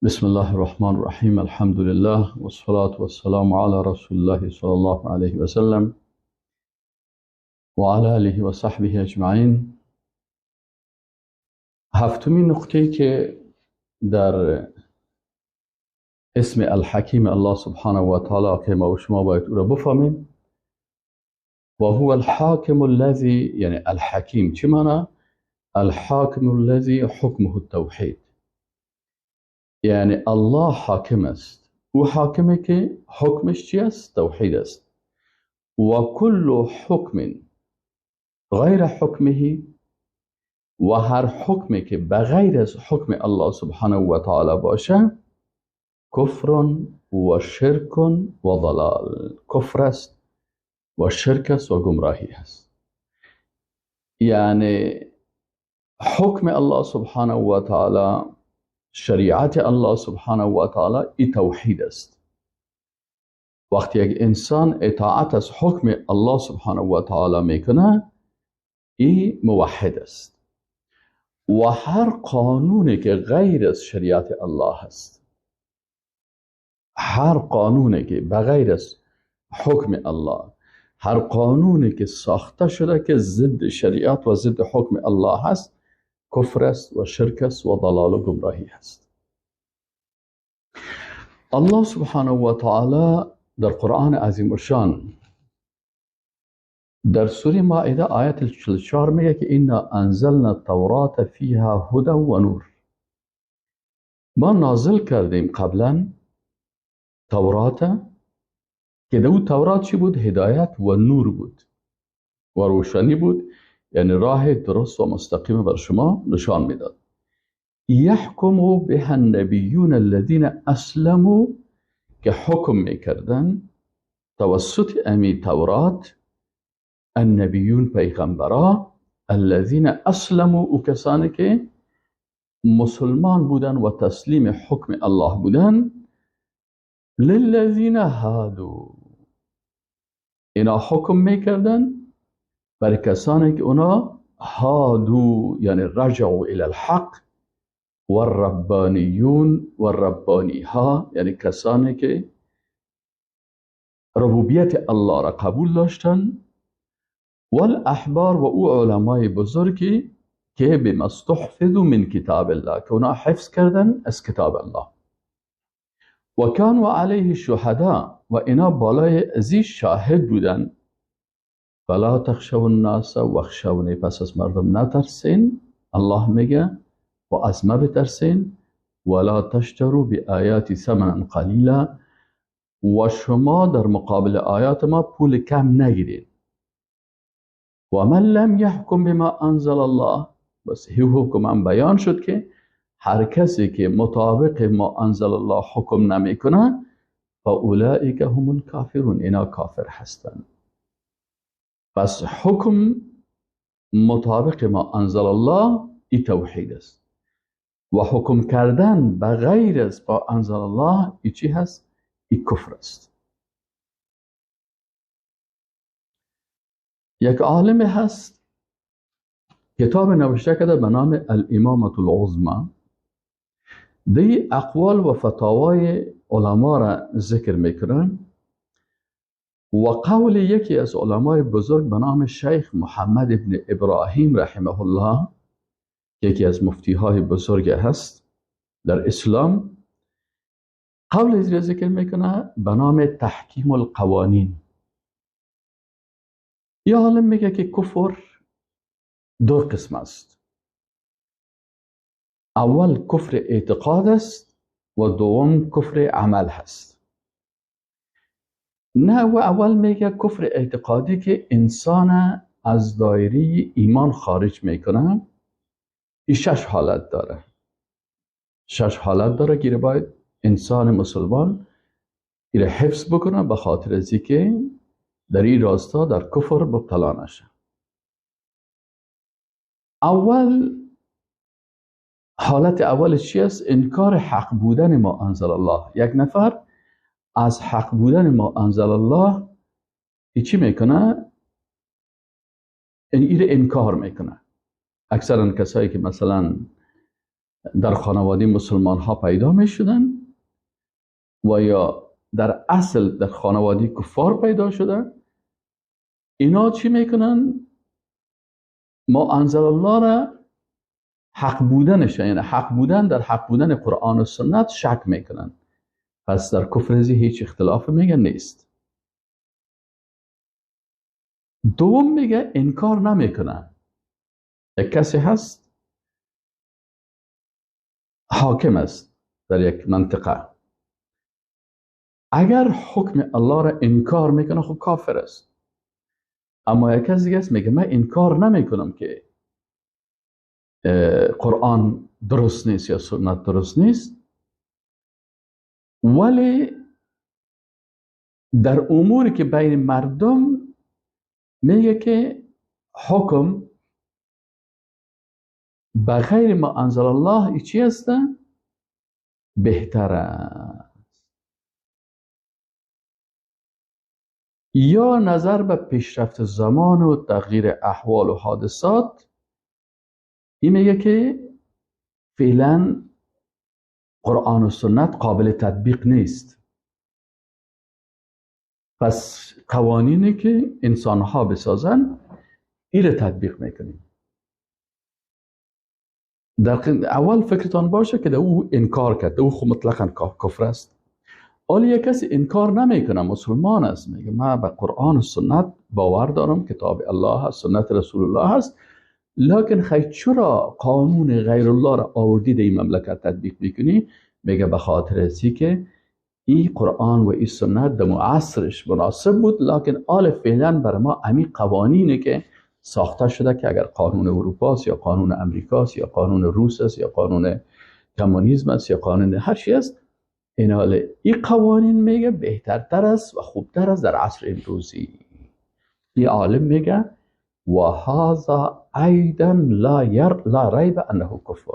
بسم الله الرحمن الرحيم. الحمد لله والصلاة والسلام على رسول الله صلى الله عليه وسلم وعلى آله وصحبه أجمعين. هفتمین نقطه‌ای که در اسم الحکیم الله سبحانه و تعالی که ما و شما باید او را بفهمیم، و هو الحاکم الذی، یعنی الحکیم چی معنی؟ الحاکم الذی حکمه التوحید، یعنی الله حاکم است. او حاکمه که حکمش چی است؟ توحید است. و کل حکم غیر حکمه، و هر حکمی که بغیر از حکم الله سبحانه و تعالی باشه، کفر و شرک و ضلال، کفر است و شرک است و گمراهی است. یعنی حکم الله سبحانه و تعالی، شریعت الله سبحانه و تعالی، ای توحید است. وقتی یک انسان اطاعت از حکم الله سبحانه و تعالی میکنه، ای موحد است. و هر قانونی که غیر از شریعت الله است، هر قانونی که بغیر از حکم الله، هر قانونی که ساخته شده که ضد شریعت و ضد حکم الله هست، کفر است و شرک است و ضلال و گمراهی است. الله سبحانه و تعالی در قرآن عظیم الشان در سوره مائده آیت 44 میگه که انا انزلنا التوراة فیها هدى و نور. ما نازل کردیم قبلا تورات که در اون تورات چی بود؟ هدایت و نور بود و روشنی بود، یعنی راه درست و مستقیم بر شما نشان میداد. یحکم بها النبیون الذین اسلموا، که حکم میکردن توسط امی تورات النبیون، پیغمبرا، الذین اسلموا، او کسانی که مسلمان بودن و تسلیم حکم الله بودن، للذین هادو، اینا حکم میکردن برای کسانی که اونا هادو، یعنی رجعوا الى الحق، و الربانیون و الربانی ها، یعنی کسانی که ربوبیت الله را قبول داشتن، و الاحبار، و او علمای بزرگی که بما استحفظوا من کتاب الله، که اونا حفظ کردن از کتاب الله، و کانوا علیه شهدا، و اینا بالای ازی شاهد بودن. فلا تخشوا الناس واخشونی، پس از مردم نترسین، الله میگه، و از ما بترسین. ولا تشتروا بآیاتی ثمنا قلیلا، و شما در مقابل آیات ما پول کم نگیرید. و من لم یحکم بما انزل الله، بس هی حکم هم بیان شد که هر کسی که مطابق ما انزل الله حکم نمیکنه، فاولئک هم الکافرون، اینا کافر هستند. پس حکم مطابق ما انزل الله ای توحید است، و حکم کردن بغیر از ما انزل الله ای چی هست؟ ای کفر است. یک عالم هست کتاب نوشته کرده به نام الامامة العظمی، دی اقوال و فتاوای علما را ذکر میکنن، و قول یکی از علمای بزرگ به نام شیخ محمد ابن ابراهیم رحمه الله، یکی از مفتی های بزرگ هست در اسلام، قول از ذکر میکنه به نام تحکیم القوانین. یا عالم میگه که کفر دو قسم است. اول کفر اعتقاد است و دوم کفر عمل هست. نه، و اول میگه کفر اعتقادی که انسان از دایره ایمان خارج میکنه، این 6 حالت داره. 6 حالت داره که باید انسان مسلمان ایره حفظ بکنه، به خاطر از اینکه در این راستا در کفر مبتلا نشه. حالت اول چی است؟ انکار حق بودن ما انزل الله. یک نفر از حق بودن ما انزل الله چی میکنه؟ این انکار میکنه. اکثرا کسایی که مثلا در خانواده مسلمان ها پیدا می شدن و یا در اصل در خانواده کفار پیدا شدن. اینا چی میکنن؟ ما انزل الله را حق بودنش، یعنی حق بودن در حق بودن قرآن و سنت شک میکنن. پس در کفر ازی هیچ اختلاف میگه نیست. دوم میگه انکار نمیکنن. یک کسی هست حاکم است در یک منطقه، اگر حکم الله را انکار میکنه خب کافر است. اما یک کسی دیگه است میگه من انکار نمیکنم که قرآن درست نیست یا سنت درست نیست، ولی در اموری که بین مردم میگه که حکم بغیر ما انزل الله ای چی است؟ بهتر است. یا نظر به پیشرفت زمان و تغییر احوال و حادثات، این میگه که فعلا قرآن و سنت قابل تطبیق نیست. پس قوانینی که انسان ها بسازن این تطبیق میکنیم. در اول فکرتان باشه که او انکار کرد، او خود مطلقا کفر است. ولی یک کسی انکار نمیکنه، مسلمان است، میگه من به قرآن و سنت باور دارم، کتاب الله هست، سنت رسول الله هست، لکن خیلی چرا قانون غیر الله را آوردی در این مملکت تطبیق میکنی؟ میگه به خاطر ازی که این قرآن و این سنت در عصرش مناسب بود، لکن آل فعلا برای ما امی قوانینه که ساخته شده که اگر قانون اروپاست یا قانون امریکاست یا قانون روس است یا قانون کمونیسم است یا قانون هر چی است، این قوانین میگه بهترتر است و خوبتر است در عصر امروزی. این عالم میگه و هذا ایضا لا ریب انه کفر.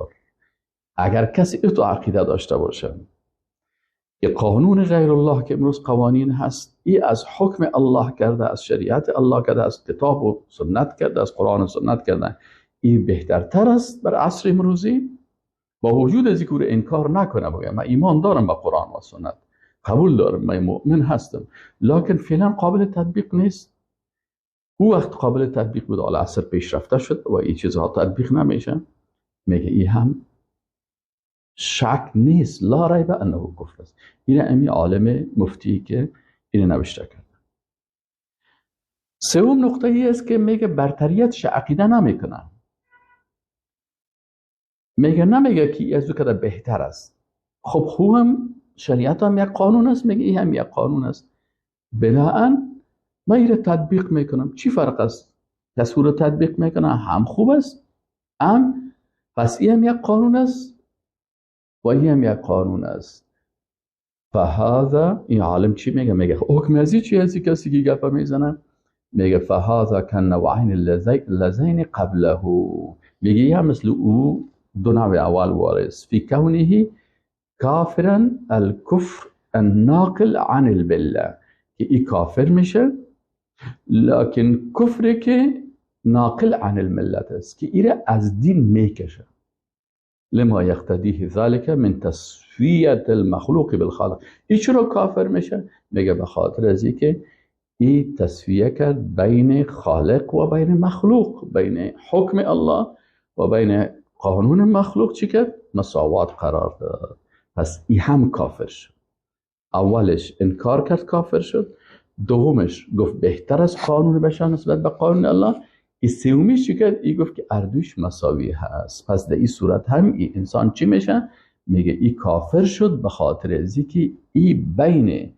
اگر کسی اتو عقیده داشته باشه که قانون غیر الله که امروز قوانین هست، این از حکم الله کرده، از شریعت الله کرده، از کتاب و سنت کرده، از قرآن و سنت کرده، این بهترتر است بر عصر امروزی، با وجود از اینکه انکار نکنه، بگه من ایمان دارم به قرآن و سنت، قبول دارم، من مؤمن هستم، لکن فعلا قابل تطبیق نیست. او وقت قابل تطبیق بود، حالا عصر پیشرفته شد و این چیزها تطبیق نمیشه، میگه این هم شک نیست، لا ریب انه کفر است. این امی عالم مفتی که این نوشته کرد. سوم نقطه ای است که میگه برتریتش عقیده نمیکنه، میگه نمیگه که از او کده بهتر است. خب هم شریعت هم یک قانون است، میگه این هم یک قانون است، بناهن من این تطبیق میکنم. چی فرق است؟ کسی رو تطبیق میکنه هم خوب است، هم پس این هم یک قانون است و این هم یک قانون است. فهذا، این عالم چی میگه؟ میگه حکم ازی چی هستی کسی که گفه میزنه؟ میگه فهذا کن نوعین اللذین قبله، میگه یه مثل او دو نوع اول وارث فی کونه کافرا الکفر الناقل عن البله، که ای کافر میشه لکن کفر که ناقل عن الملت است، که ای را از دین میکشه. لما یقتدیه ذلك من تسویت المخلوق بالخالق. ای چرا کافر میشه؟ میگه به خاطر از اینکه ای تسویه کرد بین خالق و بین مخلوق، بین حکم الله و بین قانون مخلوق چی کرد؟ مساوات قرار داد. پس ای هم کافر شد. اولش انکار کرد کافر شد، دومش گفت بهتر از قانون بشر نسبت به قانون الله، این سومیش چی کرد؟ ای گفت که اردوش مساوی هست. پس در این صورت هم ای انسان چی میشه؟ میگه ای کافر شد به خاطر ازی که ای بین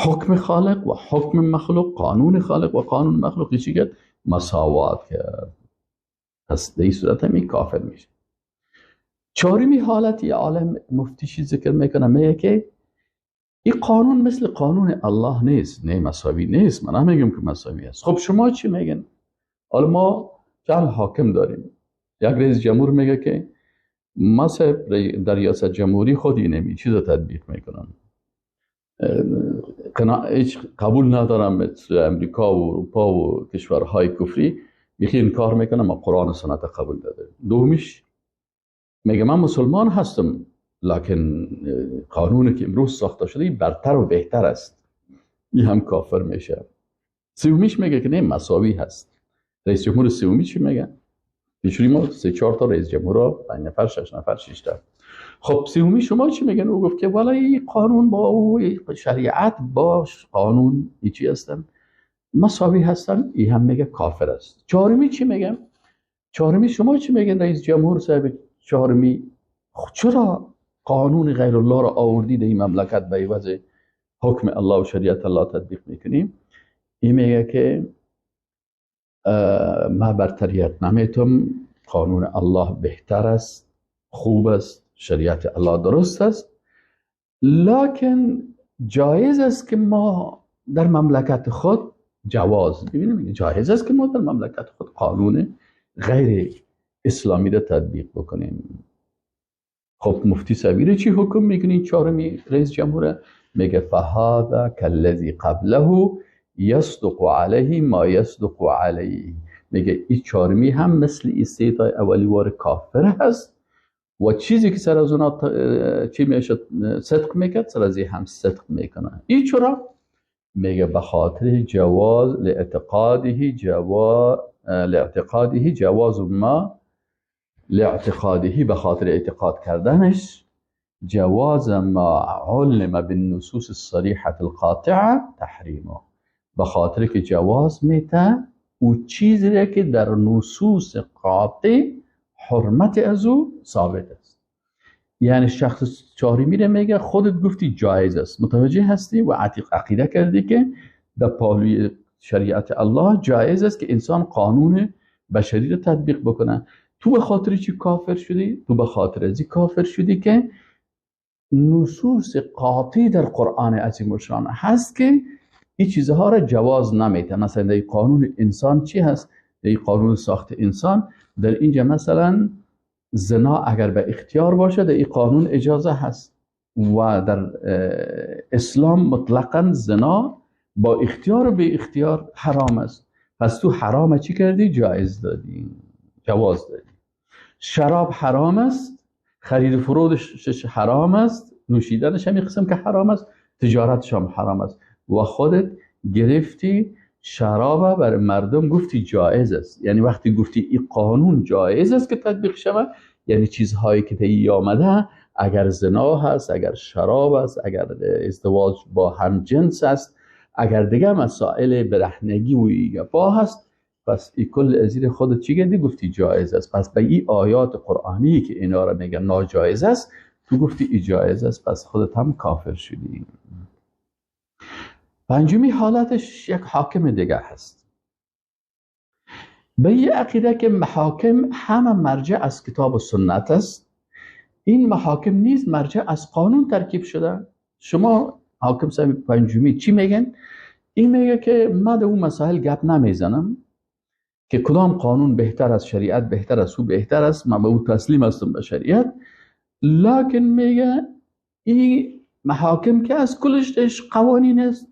حکم خالق و حکم مخلوق، قانون خالق و قانون مخلوق چی کرد؟ مساوات کرد. پس در این صورت هم ای کافر میشه. چهارمی حالتی عالم مفتیشی ذکر میکنه، میگه که این قانون مثل قانون الله نیست، نه مساوی نیست. من نمیگم که مساوی است. خب شما چی میگن؟ حالا ما چند حاکم داریم، یک رئیس جمهور میگه که ما در ریاست جمهوری خودی نمی چیز رو تطبیق میکنم، هیچ قبول ندارم مثل امریکا و اروپا و کشورهای کفری، بیخی انکار میکنم، ما قرآن و سنت قبول داریم. دومیش میگه من مسلمان هستم، لکن قانونی که امروز ساخته شده برتر و بهتر است. این هم کافر میشه. سومیش میگه که نه، مساوی هست. رئیس جمهور سومی چی میگه؟ پیشوری ما 3-4 تا رئیس جمهور، 5 نفر، 6 نفر، 6 تا. خب سومی شما چی میگن؟ او گفت که والا این قانون با او شریعت با قانون چی هستن؟ مساوی هستن. این هم میگه کافر است. چهارمی چی میگن؟ چهارمی شما چی میگن رئیس جمهور صاحب چهارمی؟ چرا قانون غیر الله را آوردی در این مملکت به عوض حکم الله و شریعت الله تطبیق میکنیم؟ این میگه که ما برتریت نمیتم، قانون الله بهتر است، خوب است، شریعت الله درست است، لکن جایز است که ما در مملکت خود ببینیم جایز است که ما در مملکت خود قانون غیر اسلامی را تطبیق بکنیم. خب مفتی صاحبی چی حکم میکنین؟ چهارمی رئیس جمهور میگه فهذا کالذی قبله یصدق علیه ما یصدق علیه. میگه این چهارمی هم مثل این سه تا اولی وار کافر هست و چیزی که سر از اونا چی میشه صدق میکرد سر از هم صدق میکنه. این چرا؟ میگه به خاطر جواز لاعتقاده جواز ما لاعتقاده، به خاطر اعتقاد کردنش جواز ما علم بالنصوص الصریحة القاطعه تحریمه، به خاطر که جواز میته او چیزی که در نصوص قاطع حرمت از او ثابت است. یعنی شخص چهارمی رو میگه خودت گفتی جایز است، متوجه هستی و عقیده کردی که در پالوی شریعت الله جایز است که انسان قانون بشری رو تطبیق بکنه. تو به خاطر چی کافر شدی؟ تو به خاطر ازی کافر شدی که نصوص قاطع در قرآن عظیم الشان هست که این چیزها را جواز نمیده. مثلا در قانون انسان چی هست؟ در قانون ساخت انسان در اینجا مثلا زنا اگر به اختیار باشه در این قانون اجازه هست و در اسلام مطلقا زنا با اختیار و به اختیار حرام است. پس تو حرام چی کردی؟ جایز دادی، جواز دادی. شراب حرام است، خرید فروشش حرام است، نوشیدنش هم قسم که حرام است، تجارتش هم حرام است و خودت گرفتی شراب برای مردم گفتی جایز است. یعنی وقتی گفتی این قانون جایز است که تطبیق شود، یعنی چیزهایی که طی آمده اگر زنا هست، اگر شراب است، اگر ازدواج با هم جنس است، اگر دیگه مسائل برهنگی و ایگفا هست، پس این کل ازیر خودت چی گردی؟ گفتی جایز است. پس به این آیات قرآنی که اینا را میگن ناجایز است تو گفتی ای جایز است، پس خودت هم کافر شدی. پنجمی حالتش یک حاکم دیگه هست. به این عقیده که محاکم همه مرجع از کتاب و سنت است. این محاکم نیز مرجع از قانون ترکیب شده. شما حاکم صاحب پنجمی چی میگن؟ این میگه که من در اون مسائل گپ نمیزنم که کدام قانون بهتر از شریعت، بهتر از او بهتر است، من به او تسلیم هستم به شریعت، لکن میگه این محاکم که از کلش قوانین است،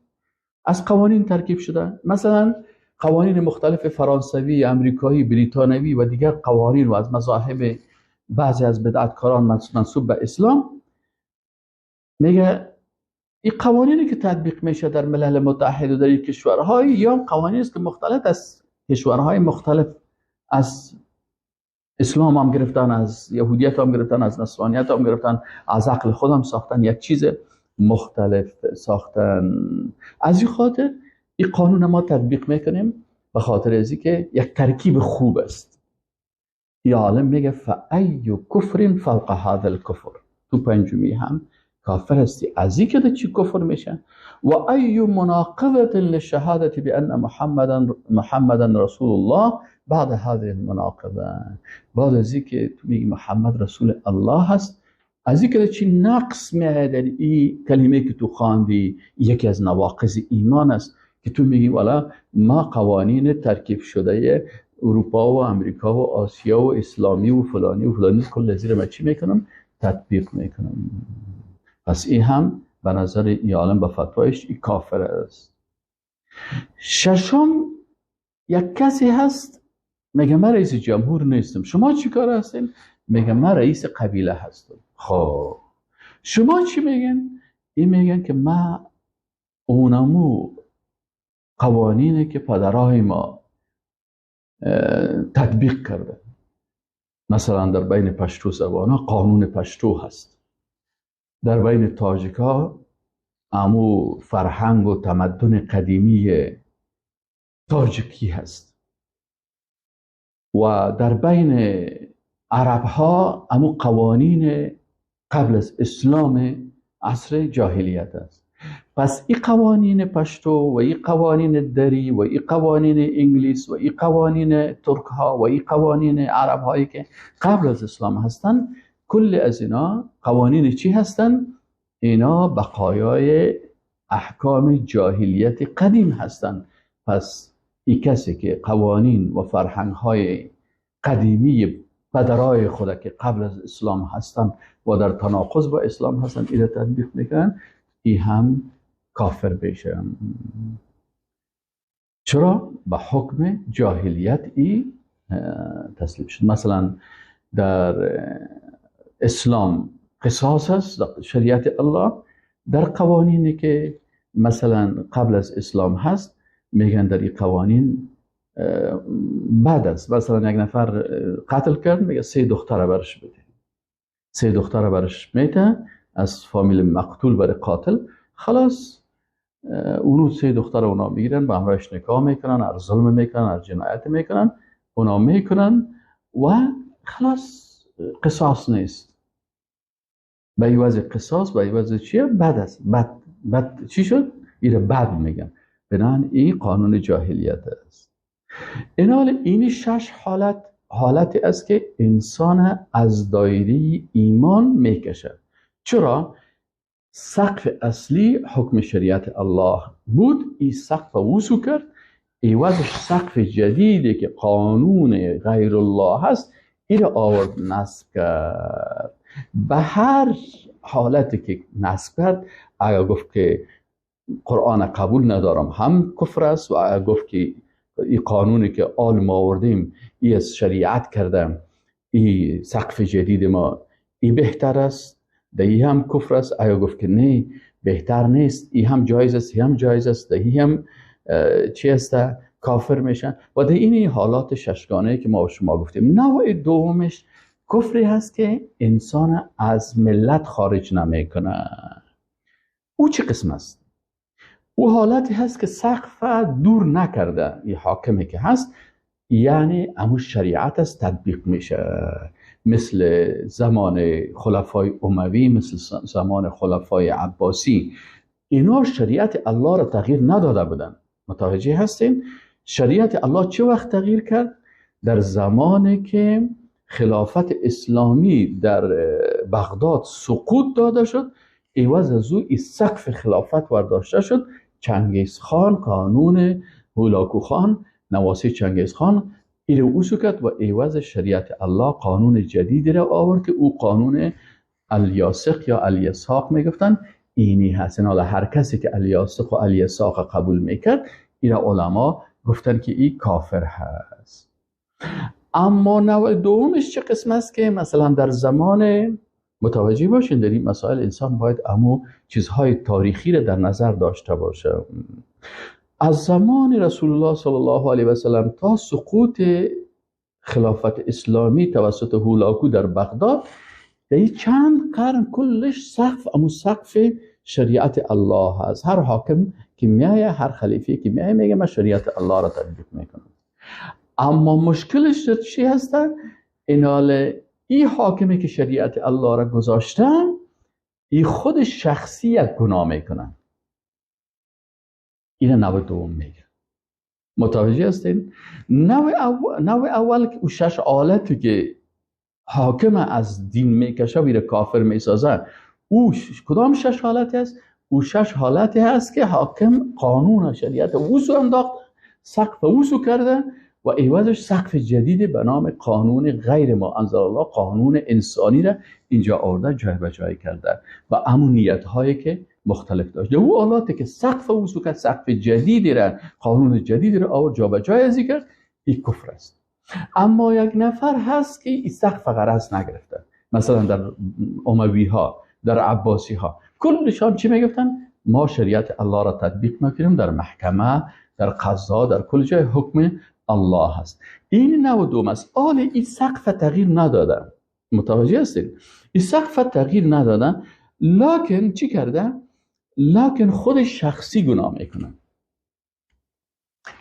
از قوانین ترکیب شده. مثلا قوانین مختلف فرانسوی، امریکایی، بریتانوی و دیگر قوانین و از مذاهب بعضی از بدعتکاران منسوب به اسلام، میگه این قوانینی که تطبیق میشه در ملل متحد و در این کشورهای یا قوانین است که مختلف از کشورهای مختلف از اسلام هم گرفتن، از یهودیت هم گرفتن، از نصرانیت هم گرفتن، از عقل خودم ساختن، یک چیز مختلف ساختن. از این خاطر این قانون ما تطبیق میکنیم به خاطر ازی که یک ترکیب خوب است. یا عالم میگه فأی کفر فوق هذا الکفر. تو پنجمی هم کافر هستی از این که چی کفر میشه. و ای مناقضه للشهاده بان محمدا رسول الله بعد هذه المناقضه. بعد از این که تو میگی محمد رسول الله هست، از این که چی نقص میاد در این کلمه که تو خواندی، یکی از نواقض ایمان است که تو میگی والا ما قوانین ترکیب شده اروپا و امریکا و آسیا و اسلامی و فلانی کل زیر ما چی میکنم؟ تطبیق میکنم. پس این هم به نظر این عالم به فتوایش این کافر است. ششم یک کسی هست میگه من رئیس جمهور نیستم. شما چی کار هستین؟ میگه من رئیس قبیله هستم. خب شما چی میگن؟ این میگن که من اونمو قوانینی که پدرای ما تطبیق کرده، مثلا در بین پشتو زبان قانون پشتو هست، در بین تاجیکا امو فرهنگ و تمدن قدیمی تاجیکی هست، و در بین عرب ها امو قوانین قبل از اسلام عصر جاهلیت است. پس این قوانین پشتو و این قوانین دری و این قوانین انگلیس و این قوانین ترک ها و این قوانین عرب هایی که قبل از اسلام هستن، کل از اینا قوانین چی هستن؟ اینا بقایای احکام جاهلیت قدیم هستن. پس این کسی که قوانین و فرهنگ های قدیمی پدرای خود که قبل از اسلام هستن و در تناقض با اسلام هستن اینا تطبیق میکنن، این هم کافر بشه. چرا؟ به حکم جاهلیت ای تسلیم شد. مثلا در اسلام قصاص است، در شریعت الله. در قوانینی که مثلا قبل از اسلام هست میگن در این قوانین بعد است، مثلا یک نفر قتل کرد میگه 3 دختر برش بده، 3 دختر برش میده از فامیل مقتول برای قاتل. خلاص اونو 3 دختر اونا میگیرن، به همراهش نکاح میکنن، هر ظلم میکنن، هر جنایت میکنن، اونا میکنن و خلاص قصاص نیست. به عوض قصاص به عوض چیه؟ بد است. بد چی شد؟ ایره بد میگن. بنابراین این قانون جاهلیت است. این 6 حالتی است که انسان از دایره ایمان میکشد. چرا؟ سقف اصلی حکم شریعت الله بود، این سقف وسو کرد، عوضش سقف جدیدی که قانون غیر الله هست این آورد نصب کرد. به هر حالتی که نصب کرد، اگر گفت که قرآن قبول ندارم هم کفر است، و اگر گفت که این قانونی که آل ما آوردیم این از شریعت کردم، این سقف جدید ما این بهتر است، دهی هم کفر است. اگر گفت که نه بهتر نیست، این هم جایز است، این هم جایز است، دهی هم چی است؟ کافر میشن. و ده این حالات 6گانه که ما شما گفتیم. نوع دومش کفری هست که انسان از ملت خارج نمیکنه. او چه قسم است؟ او حالتی هست که سقف دور نکرده، این حاکمی که هست، یعنی امو شریعت است تطبیق میشه، مثل زمان خلفای اموی، مثل زمان خلفای عباسی. اینا شریعت الله را تغییر نداده بودن. متوجه هستین؟ شریعت الله چه وقت تغییر کرد؟ در زمانی که خلافت اسلامی در بغداد سقوط داده شد، عوض از او این سقف خلافت برداشته شد. چنگیزخان، قانون هولاکو خان، نواسی چنگیزخان این رو اوسو کرد و عوض شریعت الله قانون جدیدی را آورد که او قانون الیاسق یا الیساق میگفتن. اینی هست. حالا هر کسی که الیاسق و الیساق قبول میکرد، این علما گفتن که این کافر هست. اما نوع دومش چه قسم است که مثلا در زمان، متوجه باشین در این مسائل انسان باید امو چیزهای تاریخی را در نظر داشته باشه. از زمان رسول الله صلی الله علیه و سلم تا سقوط خلافت اسلامی توسط هولاکو در بغداد، در چند قرن کلش سقف شریعت الله هست. هر حاکم که میایه، هر خلیفه که میایه میگه من شریعت الله را تطبیق میکنم. اما مشکلش چی هسته؟ این حاکمی که شریعت الله را گذاشته، این خود شخصیت گناه میکنن. این نوع دوم میگه. متوجه هستین؟ نوع اول که او 6 حالتی که حاکم از دین میکشه و کافر میسازه، او کدام 6 حالتی هست؟ او 6 حالتی هست که حاکم قانون شریعت وسو انداخت، سقف وسو کرده و عوضش سقف جدید به نام قانون غیر ما انزل الله، قانون انسانی را اینجا آورده، جای به جای کرده و همون نیت هایی که مختلف داشته. او حالاتی که سقف وسو کرد، سقف جدیدی را، قانون جدیدی را آورد، جا به جای ازی کرد، این کفر است. اما یک نفر هست که این سقف غرض نگرفته، مثلا در اموی ها، در عباسی ها، کلشان چی میگفتن؟ ما شریعت الله را تطبیق میکنیم، در محکمه، در قضا، در کل جای حکم الله هست. این 92 است. آل این سقف تغییر نداده، متوجه هستید؟ این سقف تغییر نداده، لکن چی کرده؟ لکن خودش شخصی گناه میکنه.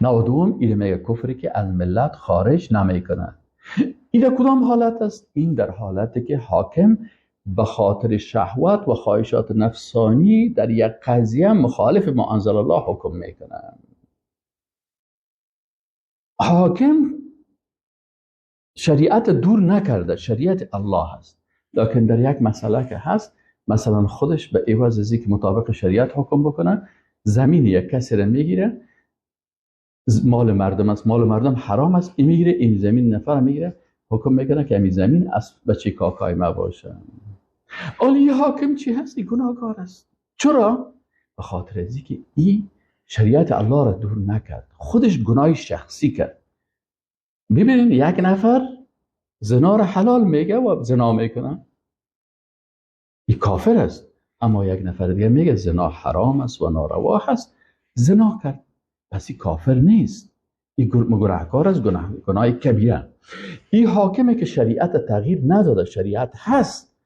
92 این میگه کفری که از ملت خارج نمیکنه. این در کدام حالت است؟ این در حالتی که حاکم به خاطر شهوت و خواهشات نفسانی در یک قضیه مخالف ما انزل الله حکم میکنه. حاکم شریعت دور نکرده، شریعت الله هست، لکن در یک مسئله که هست، مثلا خودش به عوض از اینکه مطابق شریعت حکم بکنه، زمین یک کسی را میگیره، مال مردم است، مال مردم حرام است، این میگیره، این زمین نفر میگیره، حکم میکنه که این زمین از بچه کاکای ما باشه. ولی حاکم چی هست؟ این گناهکار است. چرا؟ به خاطر از اینکه این شریعت الله را دور نکرد، خودش گناه شخصی کرد. ببینید یک نفر زنا را حلال میگه و زنا میکنه، این کافر است. اما یک نفر دیگه میگه زنا حرام است و ناروا است، زنا کرد، پس این کافر نیست، این گناهکار است، گناه کبیره. این حاکمه که شریعت تغییر نداده، شریعت هست،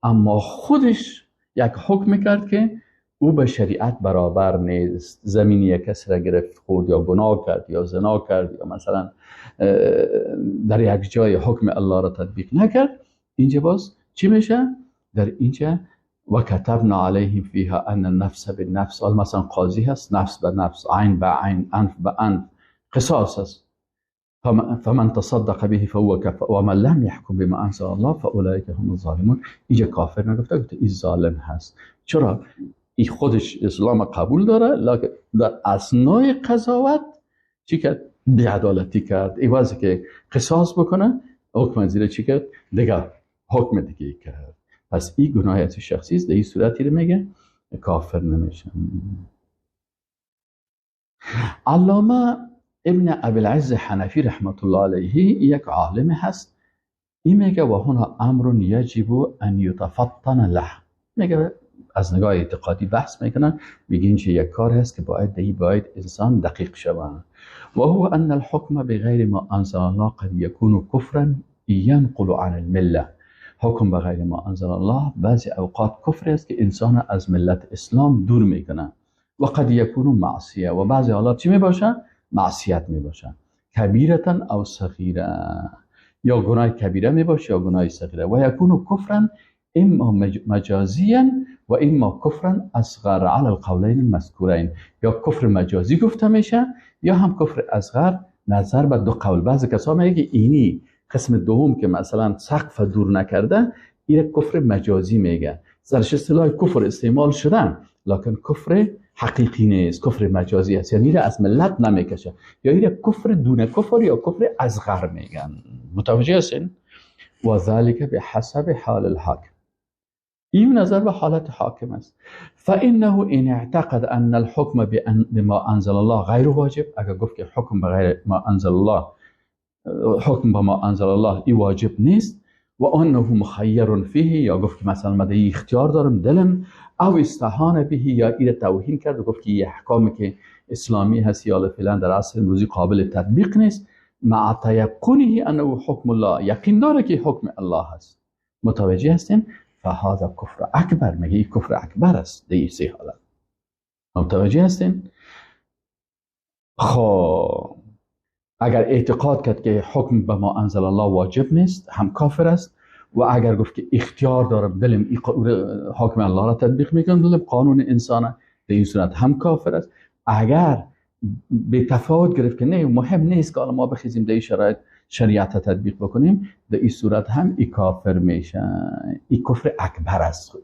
اما خودش یک حکم کرد که او به شریعت برابر نیست. زمینی یک کسی را گرفت خورد، یا گناه کرد، یا زنا کرد، یا مثلا در یک جای حکم الله را تطبیق نکرد. اینجا باز چی میشه؟ در اینجا و کتبنا علیهم فیها ان النفس بالنفس، مثلا قاضی هست، نفس به نفس، عین به عین، انف به انف، قصاص است. فمن تصدق به فهو كفر ومن لم يحكم بما انزل الله فاولئک هم الظالمون. اینجا کافر نگفته، گفته این ظالم هست. چرا؟ این خودش اسلام قبول داره، لکن در اثنای قضاوت چی کرد؟ بی‌عدالتی کرد. ایوازی که قصاص بکنه، حکم زیر چی کرد؟ دیگه حکم دیگه کرد. پس این گناهیت شخصی است. در این صورتی رو میگه کافر نمیشه. علامه ابن ابوالعز حنفی رحمت الله علیه یک عالم هست. این میگه و هنا امر یجب ان یتفطن له. میگه از نگاه اعتقادی بحث میکنن، میگین چه یک کار هست که باید انسان دقیق شود. و هو ان الحكم بغیر ما انزل الله قد يكون كفرا ينقل عن المله. حکم به غیر ما انزل الله بعضی اوقات کفر است که انسان از ملت اسلام دور میکنه. و قد یکون معصیه، و بعضی حالات چی میباشه؟ معصیت میباشه. کبیرتا او صغیره، یا گناه کبیره میباشه یا گناه صغیره. و یکون کفرا اما مجازیا و اما کفرا اصغر علی القولین المذکورین. یا کفر مجازی گفته میشه یا هم کفر اصغر، نظر به دو قول. بعضی کسا میگه اینی قسم دوم که مثلا سقف دور نکرده، این کفر مجازی میگه. درش اصطلاح کفر استعمال شدن، لکن کفر حقیقی نیست، کفر مجازی است، یعنی از ملت نمیکشه، یا این کفر دون کفر یا کفر اصغر میگن. متوجه هستین؟ و ذلك بحسب حال الحاکم. این نظر به حالت حاکم است. فانه ان اعتقد ان الحكم بما انزل الله غیر واجب، اگر گفت که حکم به غیر ما انزل الله، حکم به ما انزل الله ای واجب نیست، و انه مخیر فیه، یا گفت که مثلا من اختیار دارم دلم، او استهان به، یا این توهین کرد و گفت که این احکامی که اسلامی هست یا فعلا در عصر امروزی قابل تطبیق نیست، مع تیقنه انه حکم الله، یقین داره که حکم الله هست. متوجه هستین؟ فهذا کفر اکبر، میگه این کفر اکبر است. در این سه حالت متوجه هستین؟ خب اگر اعتقاد کرد که حکم به ما انزل الله واجب نیست، هم کافر است. و اگر گفت که اختیار دارم دلم حکم الله را تطبیق میکنم، دلم قانون انسانه، در این صورت هم کافر است. اگر به تفاوت گرفت که نه مهم نیست که ما بخیزیم در این شرایط شریعت تطبیق بکنیم، در این صورت هم ای کافر میشه. این کفر اکبر است.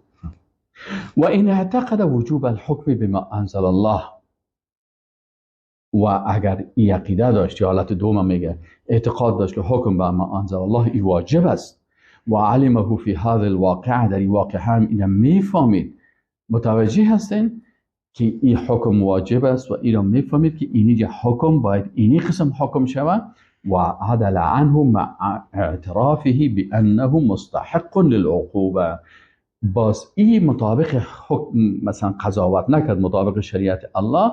و این اعتقد وجوب الحکم بما انزل الله، و اگر این عقیده داشت، حالت دوم میگه اعتقاد داشت که حکم به ما انزل الله ای واجب است، و علمه فی هذا الواقع، در این واقع هم اینو میفهمید. متوجه هستین که این حکم واجب است و این رو میفهمید که اینی حکم باید اینی قسم حکم شود، وعدل عنه مع اعترافه بأنه مستحق للعقوبة. باز این مطابق حکم مثلا قضاوت نکرد مطابق شریعت الله،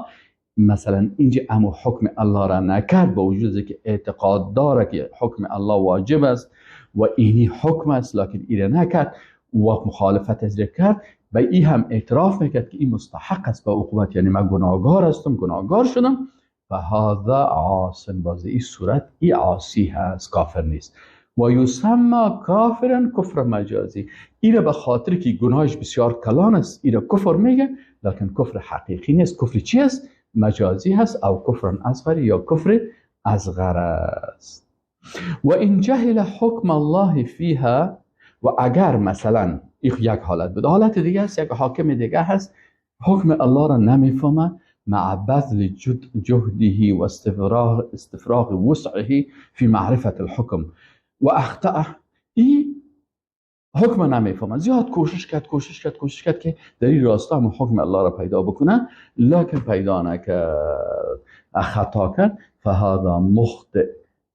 مثلا اینجا امو حکم الله را نکرد با وجود که اعتقاد داره که حکم الله واجب است و اینی حکم است، لکن این نکرد و مخالفت از کرد، به این هم اعتراف میکرد که این مستحق است به عقوبت، یعنی من گناهگار هستم، گناهگار شدم، فهذا عاص، باز این صورت این عاصی هست، کافر نیست. و یسمى کافرا کفر مجازی، این به خاطر که گناهش بسیار کلان است این کفر میگه، لکن کفر حقیقی نیست. کفر چی است؟ مجازی هست، او کفر اصغر یا کفر اصغر است. و این جهل حکم الله فیها، و اگر مثلا یک حالت بود، حالت دیگه است، یک حاکم دیگه هست حکم الله را نمیفهمه، مع بذل جهده و استفراغ وسعه فی معرفت الحکم و اخطأ، این حکم نمیفهمه، زیاد کوشش کرد که در این راستا هم حکم الله را پیدا بکنه، لکن پیدا نکرد، خطا کرد، فهذا مخطئ،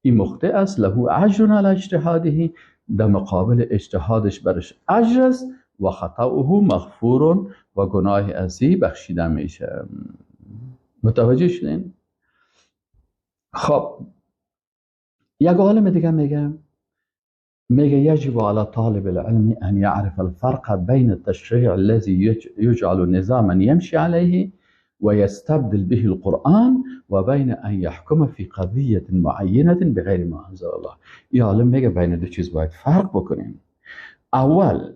این مخطئ است، له اجر علی اجتهاده، در مقابل اجتهادش برش اجر است، و خطاؤه مغفور، و گناه ازی بخشیده میشه. متوجه شدین؟ خب یک عالم دیگه میگه یجب على طالب العلم ان يعرف الفرق بين التشريع الذي يجعل نظاما يمشي عليه ويستبدل به القرآن وبين ان يحكم في قضية معينة بغير ما انزل الله. این عالم میگه بین دو چیز باید فرق بکنیم. اول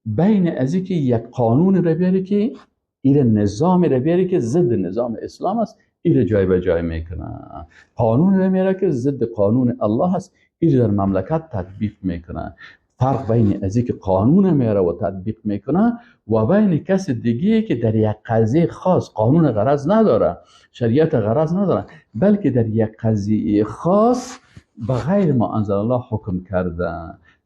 بین از اینکه یک قانون رو بیاری که این نظام رو بیاری که ضد نظام اسلام است، این جای به جای میکنه، قانون رو میاره که ضد قانون الله است، این در مملکت تطبیق میکنه. فرق بین از اینکه قانون میاره و تطبیق میکنه و بین کس دیگه که در یک قضیه خاص قانون غرض نداره، شریعت غرض نداره، بلکه در یک قضیه خاص بغیر ما انزل الله حکم کرده،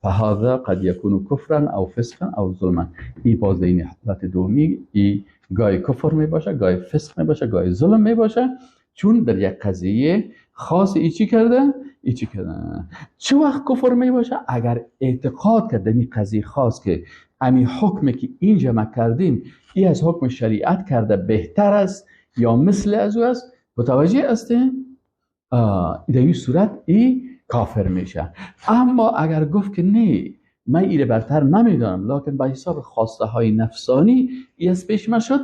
فهذا قد يكون كفرا او فسقا او ظلما. این باز این حالت دومی، این گاهی کفر می باشه، گاهی فسق می باشه، گاهی ظلم می باشه، چون در یک قضیه خاص ای چی کرده؟ چه وقت کفر می باشه؟ اگر اعتقاد کرده این قضیه خاص که امی حکم که اینجا ما کردیم ای از حکم شریعت کرده بهتر است یا مثل از او است، متوجه هستین؟ در این صورت ای کافر میشه. اما اگر گفت که نه من ایره برتر نمیدانم، لکن به حساب خواسته های نفسانی ای از پیش من شد،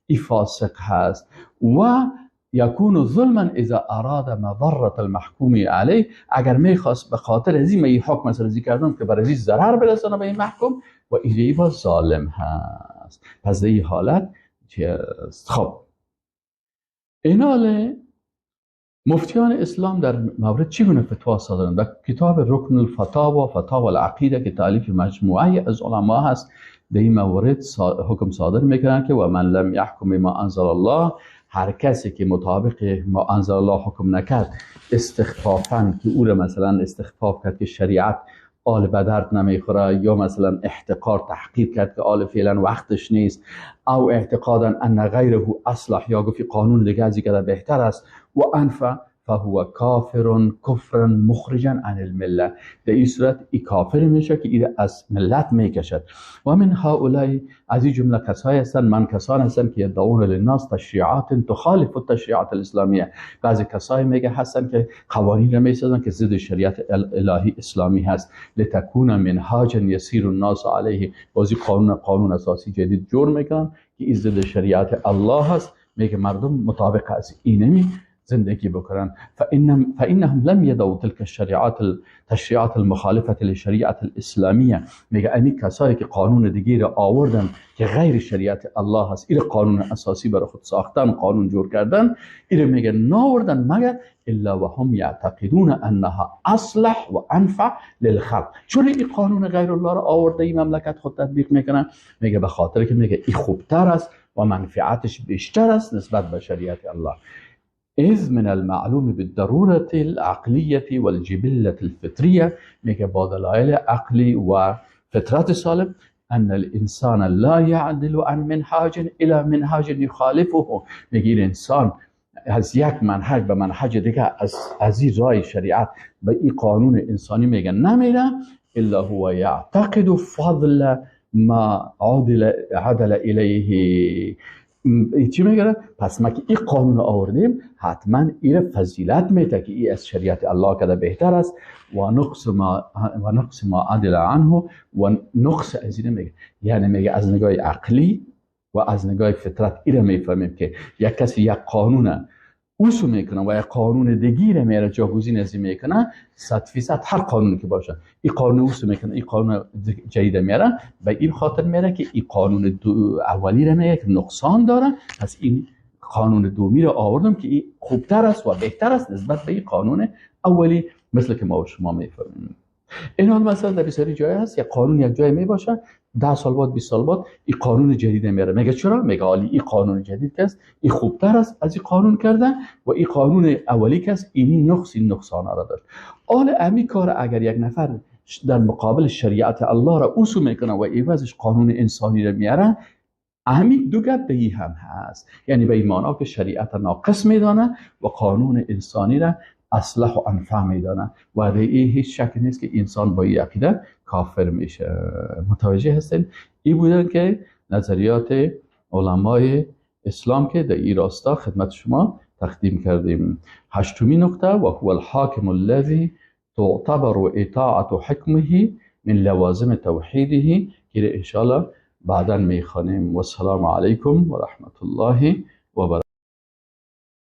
ای فاسق هست. و یکون ظلما اذا اراد مضرة المحکوم علیه، اگر میخواست به خاطر از این حکم سرزی کردن که برای این ضرر برسانه به این محکوم، و ایره با ظالم هست. پس در این حالت خب ایناله مفتیان اسلام در مورد چگونه فتوا صادرند؟ در کتاب رکن الفتاوا و فتاوا العقیده که تالیف مجموعه از علما هست، در این مورد حکم صادر میکنند که و من لم یحکم ما انزل الله، هر کسی که مطابق ما انزل الله حکم نکرد، استخفافاً که او را مثلا استخفاف کرد که شریعت آل به درد نمیخوره، یا مثلا احتقار تحقیر کرد که آل فعلا وقتش نیست، او اعتقادا ان غیره اصلح، یا گفت قانون دیگه از اینکه بهتر است، و انفع فهو کافر کفرا مخرجا عن المله، در این صورت ای کافر میشه که این از ملت میکشد. و من هؤلاء، از این جمله کسایی هستند، من کسان هستند که یدعون للناس تشریعات تخالف التشریعات الاسلامیه، بعضی کسایی میگه هستند که قوانین را میسازن که ضد شریعت الهی اسلامی هست، لتکون منهاجا یسیر الناس علیه، بازی قانون اساسی جدید جور میکنن که این ضد شریعت الله هست، میگه مردم مطابق از اینمی زندگی بکنن. فإنهم لم يدعوا تلك التشريعات المخالفة للشريعة الإسلامية، میگه امی کسایی که قانون دیگه را آوردن که غیر شریعت الله هست، این قانون اساسی برای خود ساختن، قانون جور کردن، این میگه ناوردن مگر الا وهم يعتقدون انها اصلح و انفع للخلق. چون این قانون غیر الله را آورده این مملکت خود تطبیق میکنن، میگه به خاطر که میگه این خوبتر است و منفعتش بیشتر است نسبت به شریعت الله. إذ من المعلوم بالضرورة العقلية والجبلة الفطرية، میگه با دلایل عقلی و فطرت سالم، ان الانسان لا يعدل عن منهاج الى منهاج يخالفه، میگه انسان از یک منهج به منهج دیگه، از این راه شریعت به این قانون انسانی میگن نمیره الا هو یعتقد فضل ما عدل الیه. چی میگه؟ پس ما که این قانون آوردیم حتما این فضیلت میده که این از شریعت الله کده بهتر است و نقص ما عدل عنه و نقص از این میگه، یعنی میگه از نگاه عقلی و از نگاه فطرت این میفهمیم که یک کسی یک قانون اوسو میکنه و یک قانون دیگه میره جاگزین از این میکنه، 100% هر قانونی که باشه این قانون اوسو میکنه این قانون جدید میره به این خاطر میره که این قانون اولی رو میگه که نقصان داره، پس این قانون دومی رو آوردم که این خوبتر است و بهتر است نسبت به این قانون اولی، مثل که ما و شما میفهمیم. این حال مثلا در بسیاری جای هست یک قانون یک جای می باشه 10 سال بعد 20 سال بعد این قانون جدید میاره، میگه چرا؟ میگه عالی این قانون جدید که است این خوبتر است از این قانون کرده و این قانون اولی که است این نقصان را داشت. حال امی کار اگر یک نفر در مقابل شریعت الله را اوسو میکنه و ایوازش قانون انسانی را میاره، اهمی دو گپ به هم هست، یعنی به ایمانا که شریعت ناقص میدانه و قانون انسانی را اصلح و انفع میدانه و در این هیچ شک نیست که انسان با این عقیده کافر میشه. متوجه هستین؟ این بودن که نظریات علمای اسلام که در این راستا خدمت شما تقدیم کردیم. 8مین نکته و هو الحاکم الذی تعتبر اطاعت حکمه من لوازم توحیده که انشاءالله بعدا میخوانیم. و السلام علیکم و رحمت الله و برکاته.